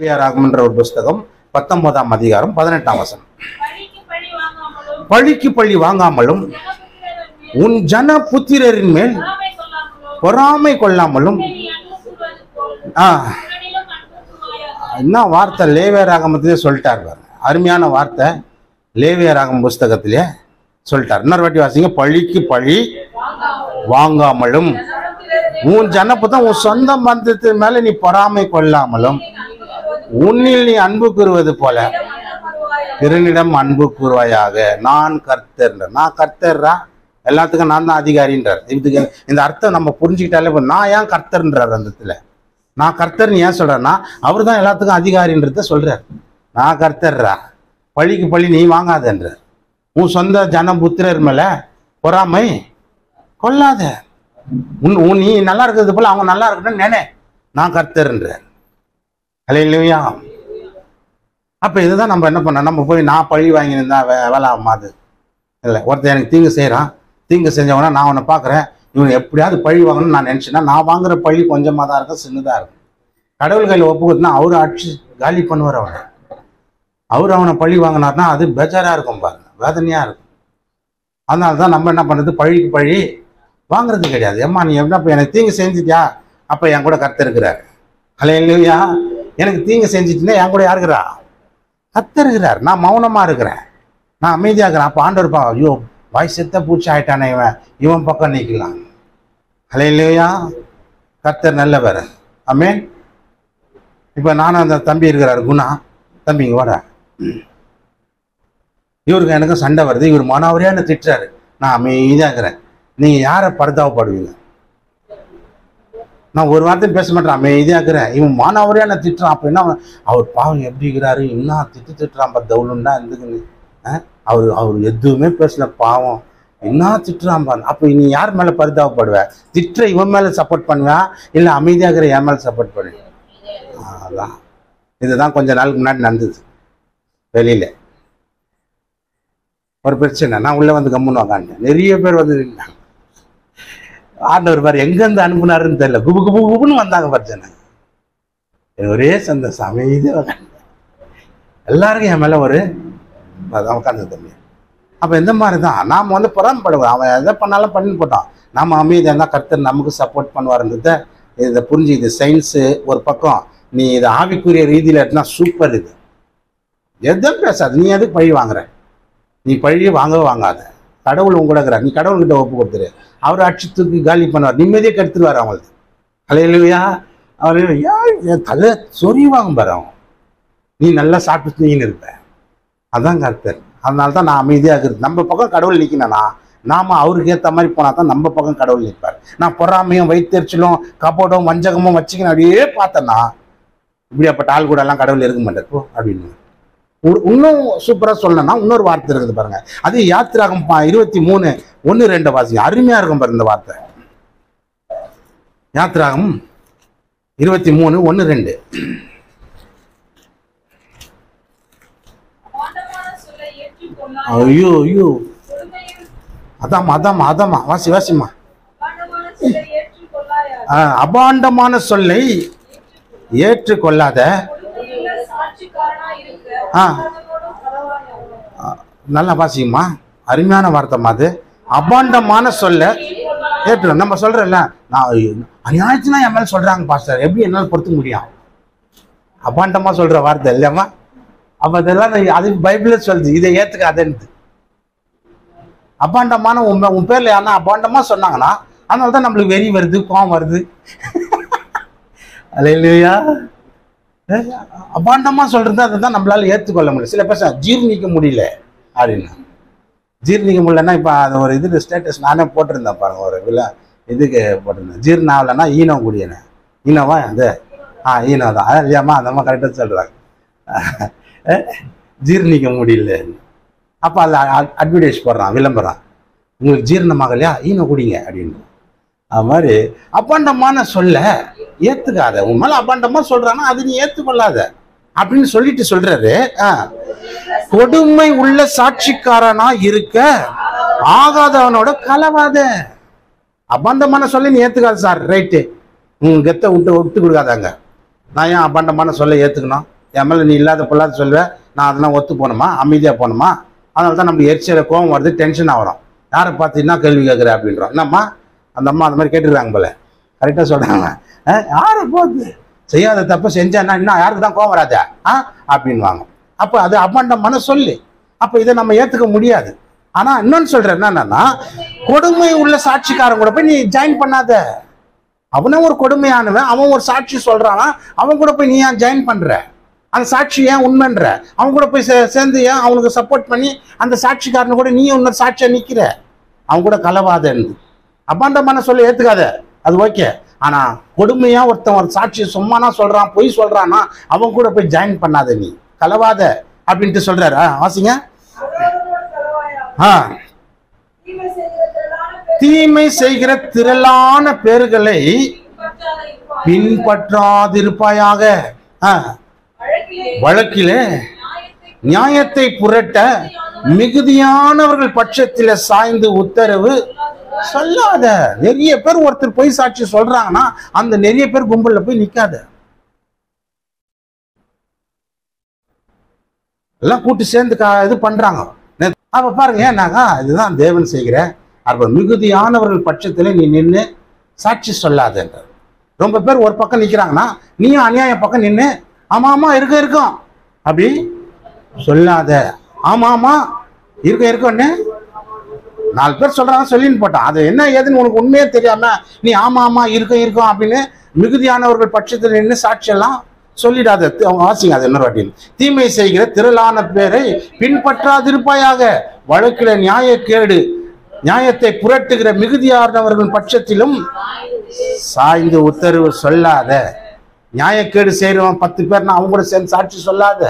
லேவியராகமன்ற ஒரு புஸ்தகம் 19ஆம் அதிகாரம் 18ஆம் வசனம். பழிக்கு பழி வாங்காமலும் உன் ஜன புத்திரரின் மேல் பொறாமை கொள்ளாமலும். என்ன வார்த்தை லேவியராகமத்திலே சொல்லிட்டார் பாருங்க. அருமையான வார்த்தை லேவியராகம புஸ்தகத்திலே சொல்லிட்டார். இன்னொரு வாட்டி வாசிங்க. பழிக்கு பழி வாங்காமலும் உன் ஜனப்புத்தம் உன் சொந்த பந்தத்து மேல நீ பொறாமை கொள்ளாமலும் உன்னில் நீ அன்பு கூறுவது போல பிறனிடம் அன்பு கூறுவாயாக. நான் கர்த்தர். நான் கர்த்தர்ரா, எல்லாத்துக்கும் நான் தான் அதிகாரின்றார். இதுக்கு இந்த அர்த்தம் நம்ம புரிஞ்சுக்கிட்டாலே நான் ஏன் கர்த்தர்ன்றார். அந்த இடத்துல நான் கர்த்தர்னு ஏன் சொல்றேன்னா அவர் தான் எல்லாத்துக்கும் அதிகாரின்றத சொல்றார். நான் கர்த்தர்ரா, பழிக்கு பழி நீ வாங்காதன்றார். உன் சொந்த ஜன புத்திரர் மேல பொறாமை கொள்ளாத. நீ நல்லா இருக்கிறது போல அவங்க நல்லா இருக்கட்டும் நினை. நான் கர்த்தர்ன்றார். அல்லேலூயா. அப்ப இதுதான் நம்ம என்ன பண்ண, நம்ம போய் நான் பழி வாங்கியிருந்தா வேலை ஆகாது இல்லை. ஒருத்தர் எனக்கு தீங்கு செய்யறான், தீங்கு செஞ்சவனா நான் அவனை பார்க்குறேன், இவனை எப்படியாவது பழி வாங்கணும்னு நான் நினைச்சேன்னா நான் வாங்குற பழி கொஞ்சமாக தான் இருக்கும், சின்னதாக இருக்கும். கடவுள் கையில் ஒப்புக்குதுன்னா அவரு அடிச்சு காலி பண்ணுவார். அவனை பழி வாங்கினார்னா அது பெஜாரா இருக்கும் பாருங்க, வேதனையா இருக்கும். அதனால தான் நம்ம என்ன பண்றது, பழிக்கு பழி வாங்குறது கிடையாது. ஏம்மா நீ எப்படின்னா எனக்கு தீங்கு செஞ்சுட்டியா, அப்ப என் கூட கர்த்தர் இருக்கிறார். அல்லேலூயா. எனக்கு தீங்கு செஞ்சுட்டுன்னா என் கூட யாருக்கிறா, கர்த்தர் இருக்கிறார். நான் மௌனமா இருக்கிறேன், நான் அமைதியா இருக்கிறேன். அப்ப ஆண்டவர் ஐயோ வாய் செத்த பூச்சி ஆயிட்டானே இவன் பக்கம் நிற்கலாம். அல்லேலூயா. கர்த்தர் நல்லவர். ஆமென். இப்ப நானும் அந்த தம்பி இருக்கிறார் குணா, தம்பிங்க வர, இவருக்கு எனக்கு சண்டை வருது. இவர் மனவரையான திட்டுறாரு, நான் அமைதியா இருக்கிறேன். நீங்க யாரை பரிதாபப்படுவீங்க? நான் ஒரு வார்த்தை பேச மாட்டேன், அமைதியா இருக்கிறேன். இவன் மானவரையான திட்டுறான். அப்ப என்ன அவர் பாவம் எப்படி இருக்கிறாரு, இன்னும் திட்டுறான் பா தவுளுன்னா இருந்துக்குன்னு. அவர் எதுவுமே பேசல, பாவம் என்ன திட்டுறான் பாரு. அப்ப நீ யார் மேல பரிதாபப்படுவ? திட்டுற இவன் மேல சப்போர்ட் பண்ணுவா இல்ல அமைதியா இருக்கிற என் மேல சப்போர்ட் பண்ணுவேன்? அதான் இதுதான் கொஞ்ச நாளுக்கு முன்னாடி நடந்தது. வெளியில ஒரு பிரச்சனை, நான் உள்ள வந்து கம்முன்னு உக்காண்டேன். நிறைய பேர் வந்து ஆண்டவர் பாரு எங்கிருந்து அனுப்புனாருன்னு தெரியல, குபு குபு குபுன்னு வந்தாங்க பிரச்சனை. ஒரே சந்தோஷம், அமைதியாக உக்காண்டேன். எல்லாருக்கும் என் மேல ஒரு உட்காந்து தம்பி. அப்ப இந்த மாதிரி தான் நாம வந்து பொறாமப்படுவோம். அவன் எதை பண்ணாலும் பண்ணி போட்டான், நாம அமைதியாக இருந்தால் கர்த்தர் நமக்கு சப்போர்ட் பண்ணுவாருன்றத இதை புரிஞ்சு. இது சயின்ஸு ஒரு பக்கம், நீ இதை ஆவிக்குரிய ரீதியில் எடுத்துனா சூப்பர். இது எதுவும் பேசாது. நீ எதுக்கு பழி வாங்குற? நீ பழியை வாங்கவே வாங்காத. கடவுள் உங்க கூட இருக்கிறார், நீ கடவுள்கிட்ட ஒப்பு கொடுத்துரு. அவர் அடிச்சுக்கு காலி பண்ணுவார், நிம்மதியே கெடுத்துருவார் அவங்களுக்கு. அல்லேலூயா. அவர் என் தலை சொறி வாங்கும் பாரு. அவன் நீ நல்லா சாப்பிட்டு நீன்னு இருப்ப. அதான் கர்த்தர். அதனால தான் நான் அமைதியாக இருக்கிறது. நம்ம பக்கம் கடவுள் நிற்கணும்னா நாம அவருக்கு ஏற்ற மாதிரி போனா தான் நம்ம பக்கம் கடவுள் நிற்பார். நான் பொறாமையும் வைத்தெரிச்சலும் கபோடும் வஞ்சகமும் வச்சுக்கணும் அப்படியே பார்த்தேன்னா இப்படியாப்பட்ட ஆள் கூட எல்லாம் கடவுள் இருக்க மாட்டார் போ அப்படின்னு. இன்னும் சூப்பரா சொல்லணும்னா இன்னொரு வார்த்தை இருக்குது பாருங்க. அது யாத்திராகம் 23:1-2 வாசிங்க. அருமையா இருக்கும் பாருங்க இந்த வார்த்தை. யாத்திராகம் 23:1-2. ஐயோ ஐயோ, அதாமா வாசிமா. அபாண்டமான சொல்லை ஏற்றுக்கொள்ளாத. நல்லா வாசிக்குமா, அருமையான வார்த்தைமா அது. அபாண்டமான சொல்ல ஏற்று. நம்ம சொல்றோம்ல, நான் அநியாயத்துனா என் மேல சொல்றாங்க பாஸ்டர், எப்படி என்னால் பொறுத்துக்க முடியும்? அபாண்டமா சொல்ற வார்த்தை இல்லையாமா? அப்ப அதெல்லாம் அது பைபிள்ல சொல்லுது, இதை ஏத்துக்காதேன்னு. அபாண்டமான உன் பேர்ல யாருன்னா அபாண்டமா சொன்னாங்கன்னா அதனாலதான் நம்மளுக்கு வெறி வருது, கோவம் வருது. அல்லேலூயா. அபாண்டமா சொல்றது அதுதான் நம்மளால ஏற்றுக்கொள்ள முடியல. சில பேர் ஜீர்ணிக்க முடியல அப்படின்னு. ஜீர்ணிக்க முடியலன்னா இப்ப அது ஒரு இது ஸ்டேட்டஸ் நானே போட்டிருந்தேன் பாருங்க, ஒரு இதுக்கு போட்டிருந்தேன். ஜீர்ணம் ஆகலைன்னா ஈனம் குடியன. ஈனவா அது? ஈனம் தான் இல்லையாமா? அந்த மாதிரி கரெக்டாக சொல்றாங்க. ஜீர்ணிக்க முடியல. அப்ப அதுல அட்வர்டைஸ் போடுறான், விளம்பரம். உங்களுக்கு ஜீரணமாகலையா, ஈனம் குடிங்க அப்படின்னு. அது மாதிரி அபாண்டமான சொல்ல ஏத்துக்காத. உன் மேல அபாண்டமா சொல்றானா அது நீ ஏத்துக்கொள்ளாத அப்படின்னு சொல்லிட்டு சொல்றாரு. கொடுமை உள்ள சாட்சிக்காரனா இருக்க ஆகாதவனோட கலவாத. அபாண்டமான சொல்ல நீ ஏத்துக்காத சார், ரைட்டு. கெத்த விட்டு கொடுக்காதாங்க. நான் ஏன் அபாண்டமான சொல்ல ஏற்றுக்கணும்? என் மேலே நீ இல்லாத பொல்லாத சொல்லுவேன், நான் அதெல்லாம் ஒத்து போகணுமா? அமைதியாக போகணுமா? அதனால தான் நம்மளுக்கு எரிச்சல கோவம் வருது, டென்ஷன் ஆகிறோம். யாரை பார்த்தீங்கன்னா கேள்வி கேட்குற அப்படின்றோம். என்னம்மா அந்த அம்மா அந்த மாதிரி கேட்டுருக்காங்க போல, கரெக்டாக சொல்கிறாங்க. யாரை போகுது செய்யாத தப்பு செஞ்சான்னா இன்னும் யாருக்கு தான் கோவம் வராதா அப்படின்வாங்க. அப்போ அது அபாண்டமான சொல்லு. அப்போ இதை நம்ம ஏற்றுக்க முடியாது. ஆனால் இன்னொன்று சொல்கிறேன் என்னன்னா, கொடுமை உள்ள சாட்சிக்காரன் கூட போய் நீ ஜாயின் பண்ணாத. அவனே ஒரு கொடுமையானவன், அவன் ஒரு சாட்சி சொல்கிறானா, அவன் கூட போய் நீ ஏன் ஜாயின் பண்ணுற? அந்த சாட்சி ஏன் உண்மைன்ற? அவன் கூட போய் சேர்ந்து ஏன் அவனுக்கு சப்போர்ட் பண்ணி அந்த சாட்சிக்காரனு கூட நீ இன்னொரு சாட்சியா நிற்கிற? அவன் கூட கலவாத இருந்து அபாண்டமான சொல்ல ஏற்றுக்காத, அது ஓகே. ஆனால் கொடுமையாக ஒருத்தன் ஒரு சாட்சி சும்மானா சொல்கிறான், பொய் சொல்கிறான்னா அவன் கூட போய் ஜாயின் பண்ணாத, நீ கலவாத அப்படின்ட்டு சொல்கிறாரா? வாசிங்க. தீமை செய்கிற திரளான பேர்களை பின்பற்றாதிருப்பாயாக. வழக்கிலே நியாயத்தை புரட்ட மிகுதியானவர்கள் பட்சத்தில சாய்ந்து உத்தரவு சொல்லாத. நிறைய பேர் ஒருத்தர் பொய் சாட்சி சொல்றாங்கன்னா அந்த நிறைய பேர் கும்பல்ல போய் நிக்காத. எல்லாம் கூட்டு சேர்ந்து இது பண்றாங்க. அப்ப பாருங்க, ஏன்னாக்கா இதுதான் தேவன் செய்கிற அப்ப மிகுதியானவர்கள் பட்சத்துல நீ நின்று சாட்சி சொல்லாத. ரொம்ப பேர் ஒரு பக்கம் நிக்கிறாங்கன்னா நீயும் அநியாய பக்கம் நின்று ஆமா ஆமா இருக்கும் அப்படி சொல்லாத. ஆமா ஆமா இருக்கும்னு 4 பேர் சொல்றாங்க சொல்லின்னு போட்டான். அது என்ன ஏதுன்னு உனக்கு உண்மையே தெரியாம நீ ஆமா ஆமா இருக்கும் அப்படின்னு மிகுதியானவர்கள் பட்சத்தில் நின்று சாட்சியெல்லாம் சொல்லிடாத. வாசிங்க அது இன்னொரு வாட்டி. தீமை செய்கிற திரளான பேரை பின்பற்றாதிருப்பாயாக. வழக்கில நியாயத்தை புரட்டுகிற மிகுதியானவர்கள் பட்சத்திலும் சாய்ந்து உத்தரவு சொல்லாத. நியாயக்கேடு செய்யறவன் 10 பேர்னா அவங்க கூட சேர்ந்து சாட்சி சொல்லாத.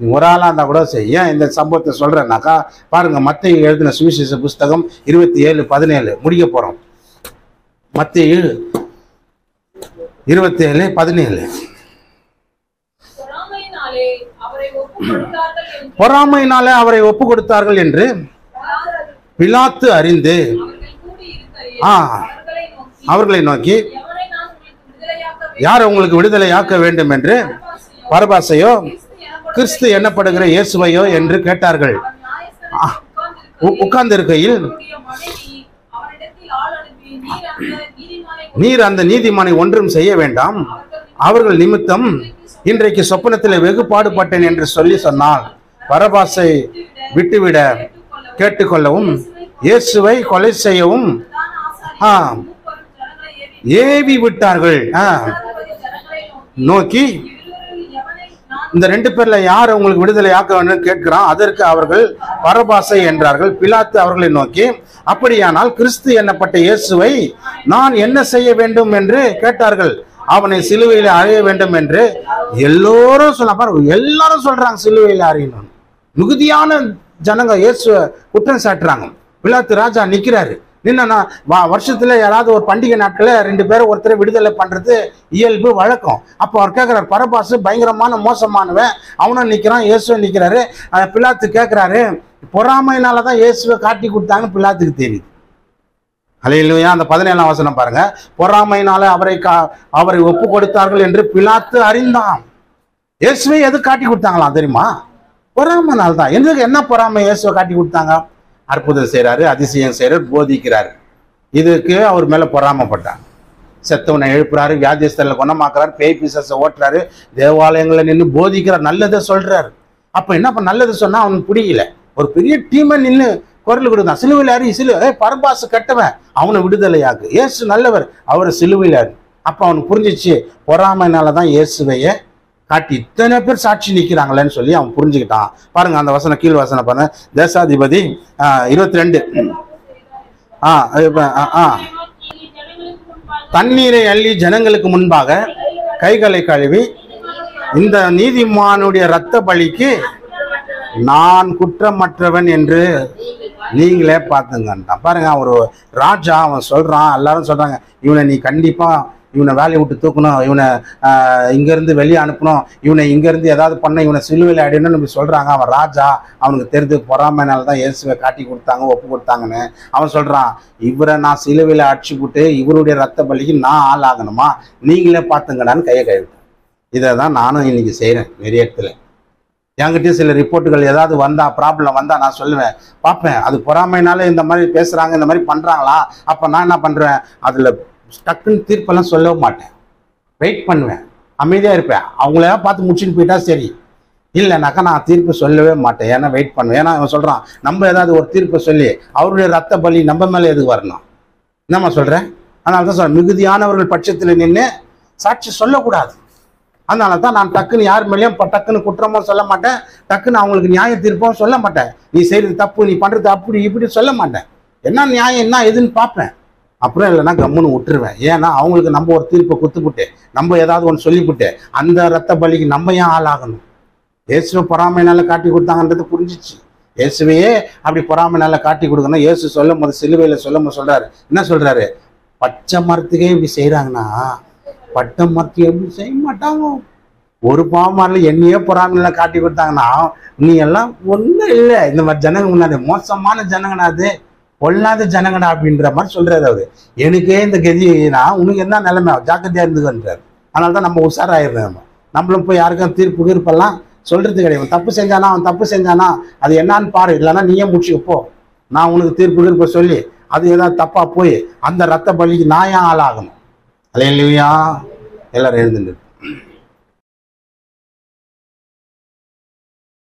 நீ ஒரு ஆளா இருந்தா கூட சரி. ஏன் இந்த சம்பவத்தை சொல்றேன்னாக்கா பாருங்க, மத்தேயு எழுதின சுவிசேஷ புஸ்தகம் 27:17 முடிக்க போறோம். மத்தேயு 27:17. பொறாமையினாலே அவரை ஒப்பு கொடுத்தார்கள் என்று பிலாத்து அறிந்து அவர்களை நோக்கி, யார் உங்களுக்கு விடுதலையாக்க வேண்டும் என்று, பரபாசையோ கிறிஸ்து என்னப்படுகிற இயேசுவையோ என்று கேட்டார்கள். உட்கார்ந்து இருக்கையில் நீர் அந்த நீதிமானை ஒன்றும் செய்ய வேண்டாம், அவர்கள் நிமித்தம் இன்றைக்கு சொப்பனத்தில் வெகு பாடுபட்டேன் என்று சொன்னால் பரபாசை விட்டுவிட கேட்டுக்கொள்ளவும் இயேசுவை கொலை செய்யவும் ஏவி விட்டார்கள். நோக்கி இந்த 2 பேர்ல யார் உங்களுக்கு விடுதலை ஆக்க வேண்டும் கேட்கிறான். அதற்கு அவர்கள் பரபாசை என்றார்கள். பிலாத்து அவர்களை நோக்கி, அப்படியானால் கிறிஸ்து என்னப்பட்ட இயேசுவை நான் என்ன செய்ய வேண்டும் என்று கேட்டார்கள். அவனை சிலுவையில் அறைய வேண்டும் என்று எல்லோரும் எல்லாரும் சொல்றாங்க, சிலுவையில் அறையணும். மிகுதியான ஜனங்க இயேசு குற்றம் சாட்டுறாங்க. பிலாத்து ராஜா நிக்கிறாரு. நின்னா வருஷத்துல யாராவது ஒரு பண்டிகை நாட்கள 2 பேரும் ஒருத்தரை விடுதலை பண்றது இயல்பு வழக்கம். அப்போ அவர் கேட்கிறார், பரபாசு பயங்கரமான மோசமானவன், அவனும் நிக்கிறான், இயேசுவை நிக்கிறாரு. பிலாத்து கேட்கிறாரு, பொறாமையினாலதான் இயேசுவை காட்டி கொடுத்தாங்கன்னு பிலாத்துக்கு தெரியுது. அல்லேலூயா. அந்த 17ஆம் வசனம் பாருங்க. பொறாமையினால அவரை ஒப்பு கொடுத்தார்கள் என்று பிலாத்து அறிந்தான். இயேசுவை எது காட்டி கொடுத்தாங்களாம் தெரியுமா? பொறாமைனால தான். என்ன பொறாமை இயேசுவை காட்டி கொடுத்தாங்க? அற்புதம் செய்கிறாரு, அதிசயம் செய்கிறார், போதிக்கிறாரு. இதுக்கு அவர் மேலே பொறாமப்பட்டாங்க. செத்தவனை எழுப்புறாரு, வியாதிஸ்தர்களை குணமாக்குறாரு, பேய் பிசாசை ஓட்டுறாரு, தேவாலயங்களில் நின்று போதிக்கிறார், நல்லதை சொல்றாரு. அப்போ என்ன பண்ண, நல்லது சொன்னா அவனுக்கு பிடிக்கல. ஒரு பெரிய டீமை நின்று குரல் கொடுத்தான், சிலுவையில் அறி பரபாசு கெட்டவன், அவனை விடுதலையாக்கு, இயேசு நல்லவர், அவரை சிலுவையில் அறி. அப்போ அவனுக்கு புரிஞ்சிச்சு, பொறாமைனால தான் இயேசுவைய காட்டி இத்தனை பேர் சாட்சி நிற்கிறாங்களேன்னு சொல்லி அவன் புரிஞ்சுக்கிட்டான். பாருங்க அந்த வசனம், கீழ் வசனம் பாருங்க. தேசாதிபதி 22. தண்ணீரை அள்ளி ஜனங்களுக்கு முன்பாக கைகளை கழுவி, இந்த நீதிமானுடைய இரத்த பலிக்கு நான் குற்றமற்றவன் என்று நீங்களே பார்த்துங்கன்ட்டான். பாருங்க, ஒரு ராஜா அவன் சொல்றான், எல்லாரும் சொல்றாங்க, இவனை நீ கண்டிப்பா இவனை வேலையை விட்டு தூக்கணும், இவனை இங்கேருந்து வெளியே அனுப்பணும், இவனை இங்கேருந்து ஏதாவது பண்ண, இவனை சிலுவையில் அடிக்கணும்னு நம்ம சொல்கிறாங்க. அவன் ராஜா, அவனுக்கு தெரிஞ்சு பொறாமைனால தான் இயேசுவை காட்டி கொடுத்தாங்க, ஒப்பு கொடுத்தாங்கன்னு. அவன் சொல்கிறான், இவரை நான் சிலுவையில் அடிச்சு போட்டு இவருடைய ரத்த பலிக்கு நான் ஆள் ஆகணுமா, நீங்களே பார்த்துங்கடான்னு கையை கழுவிட்டேன். இதை தான் நானும் இன்னைக்கு செய்கிறேன். நிறைய இடத்துல என்கிட்டயும் சில ரிப்போர்ட்டுகள் ஏதாவது வந்தால், ப்ராப்ளம் வந்தால் நான் சொல்லுவேன், பார்ப்பேன். அது பொறாமைனால இந்த மாதிரி பேசுகிறாங்க, இந்த மாதிரி பண்ணுறாங்களா, அப்போ நான் என்ன பண்ணுறேன், அதில் டக்குன்னு தீர்ப்பெல்லாம் சொல்லவும் மாட்டேன். வெயிட் பண்ணுவேன், அமைதியாக இருப்பேன். அவங்கள பார்த்து முடிச்சுட்டு போயிட்டா சரி, இல்லைனாக்கா நான் தீர்ப்பு சொல்லவே மாட்டேன். ஏன்னா வெயிட் பண்ணுவேன். ஏன்னா அவன் சொல்கிறான், நம்ம ஏதாவது ஒரு தீர்ப்பை சொல்லி அவருடைய ரத்த பலி நம்ம மேலே எதுக்கு வரணும்? என்னம்மா சொல்கிறேன்? அதனால தான் சொல்கிறேன், மிகுதியானவர்கள் பட்சத்தில் நின்று சாட்சி சொல்லக்கூடாது. அதனால தான் நான் டக்குன்னு யார் மேலேயும் டக்குன்னு குற்றமும் சொல்ல மாட்டேன், டக்குன்னு அவங்களுக்கு நியாய தீர்ப்பும் சொல்ல மாட்டேன். நீ செய்கிறது தப்பு, நீ பண்ணுறது அப்படி இப்படி சொல்ல மாட்டேன். என்ன நியாயம் என்ன எதுன்னு பார்ப்பேன். அப்புறம் இல்லைன்னா கம்முன்னு விட்டுருவேன். ஏன்னா அவங்களுக்கு நம்ம ஒரு தீர்ப்பை குத்துப்புட்டு, நம்ம ஏதாவது ஒன்று சொல்லிவிட்டு, அந்த ரத்த பலிக்கு நம்ம ஏன் ஆளாகணும்? இயேசுவை பொறாமைனால காட்டி கொடுத்தாங்கன்றது புரிஞ்சிச்சு. இயேசுவையே அப்படி பொறாமைனால காட்டி கொடுக்கணும். இயேசு சொல்லும் போது, சிலுவையில் சொல்லும் போது சொல்கிறாரு, என்ன சொல்கிறாரு, பச்சை மரத்துக்கே இப்படி செய்கிறாங்கன்னா பட்டை மரத்துக்கு எப்படி செய்ய மாட்டாங்க? ஒரு பாவமாரில் என்னையே பொறாமையில காட்டி கொடுத்தாங்கன்னா, நீ எல்லாம் ஒன்றும் இல்லை, இந்த மாதிரி ஜனங்க முன்னாடி மோசமான ஜனங்கடா, அது பொல்லாத ஜனங்கடா அப்படின்ற மாதிரி சொல்றாரு அவரு. எனக்கே இந்த கதினா உனக்கு என்ன நிலைமை, ஜாக்கிரதையா இருந்துக்கன்றாரு. அதனால தான் நம்ம உஷாராயிடுறோம். நம்மளும் போய் யாருக்கும் தீர்ப்பு கீர்ப்பெல்லாம் சொல்றது கிடையாது. தப்பு செஞ்சானா, அவன் தப்பு செஞ்சானா அது என்னன்னு பாரு, இல்லைன்னா நீயே முடிச்சுக்கப்போ. நான் உனக்கு தீர்ப்பு கீர்ப்ப சொல்லி அது ஏதாவது தப்பா போய் அந்த ரத்த பலிக்கு நான் ஏன் ஆளாகணும்? அல்லேலூயா. எல்லாரும் எழுந்துட்டு